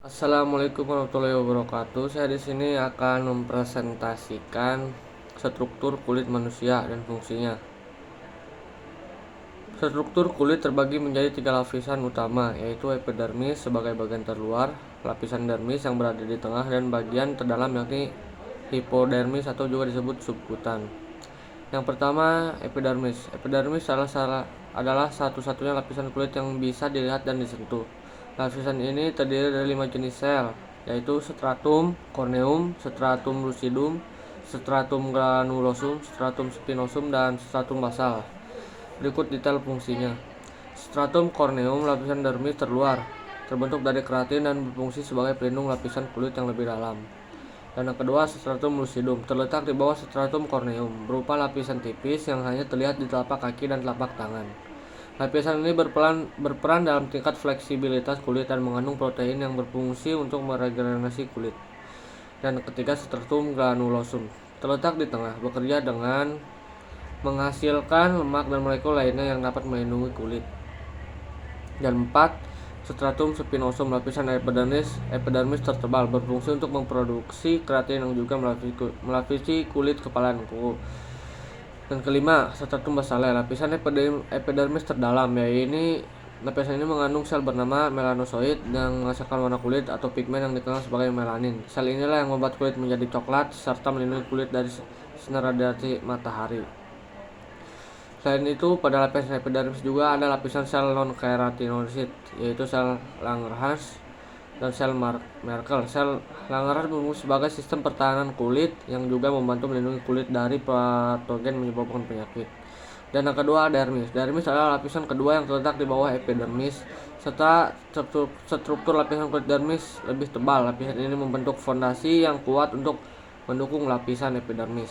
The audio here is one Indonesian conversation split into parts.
Assalamualaikum warahmatullahi wabarakatuh. Saya di sini akan mempresentasikan struktur kulit manusia dan fungsinya. Struktur kulit terbagi menjadi 3 lapisan utama, yaitu epidermis sebagai bagian terluar, lapisan dermis yang berada di tengah, dan bagian terdalam yakni hipodermis atau juga disebut subkutan. Yang pertama, epidermis. Epidermis adalah satu-satunya lapisan kulit yang bisa dilihat dan disentuh. Lapisan ini terdiri dari 5 jenis sel, yaitu stratum corneum, stratum lucidum, stratum granulosum, stratum spinosum, dan stratum basal. Berikut detail fungsinya. Stratum corneum, lapisan dermis terluar, terbentuk dari keratin dan berfungsi sebagai pelindung lapisan kulit yang lebih dalam. Dan yang kedua, stratum lucidum, terletak di bawah stratum corneum, berupa lapisan tipis yang hanya terlihat di telapak kaki dan telapak tangan. Lapisan ini berperan dalam tingkat fleksibilitas kulit dan mengandung protein yang berfungsi untuk meregenerasi kulit. Dan ketiga, stratum granulosum, terletak di tengah, bekerja dengan menghasilkan lemak dan molekul lainnya yang dapat melindungi kulit. Dan 4, stratum spinosum, lapisan epidermis tertebal, berfungsi untuk memproduksi keratin yang juga melapisi kulit kepala dan kuku. Dan kelima, stratum basale, lapisan epidermis terdalam, yaitu lapisan ini mengandung sel bernama melanosoid yang menghasilkan warna kulit atau pigmen yang dikenal sebagai melanin. Sel inilah yang membuat kulit menjadi coklat serta melindungi kulit dari sinar radiasi matahari. Selain itu, pada lapisan epidermis juga ada lapisan sel non-keratinosit, yaitu sel Langerhans dan sel Merkel. Sel Langerhans berfungsi sebagai sistem pertahanan kulit yang juga membantu melindungi kulit dari patogen menyebabkan penyakit. Dan yang kedua, dermis. Dermis adalah lapisan kedua yang terletak di bawah epidermis, serta struktur lapisan kulit dermis lebih tebal. Lapisan ini membentuk fondasi yang kuat untuk mendukung lapisan epidermis.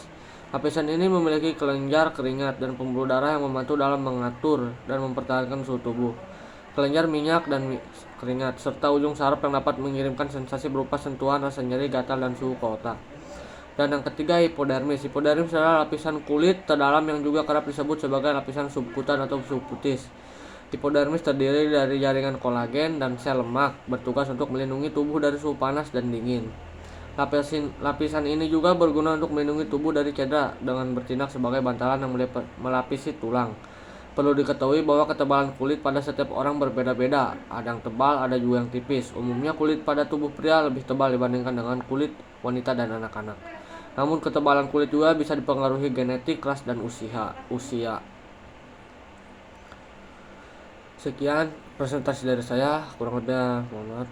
Lapisan ini memiliki kelenjar keringat dan pembuluh darah yang membantu dalam mengatur dan mempertahankan suhu tubuh. Kelenjar minyak dan keringat, serta ujung saraf yang dapat mengirimkan sensasi berupa sentuhan, rasa nyeri, gatal, dan suhu ke otak. Dan yang ketiga, hipodermis. Hipodermis adalah lapisan kulit terdalam yang juga kerap disebut sebagai lapisan subkutan atau subkutis. Hipodermis terdiri dari jaringan kolagen dan sel lemak, bertugas untuk melindungi tubuh dari suhu panas dan dingin. Lapisan ini juga berguna untuk melindungi tubuh dari cedera dengan bertindak sebagai bantalan yang melapisi tulang. Perlu diketahui bahwa ketebalan kulit pada setiap orang berbeda-beda. Ada yang tebal, ada juga yang tipis. Umumnya kulit pada tubuh pria lebih tebal dibandingkan dengan kulit wanita dan anak-anak. Namun ketebalan kulit juga bisa dipengaruhi genetik, ras, dan usia. Sekian presentasi dari saya, kurang lebihnya mohon maaf.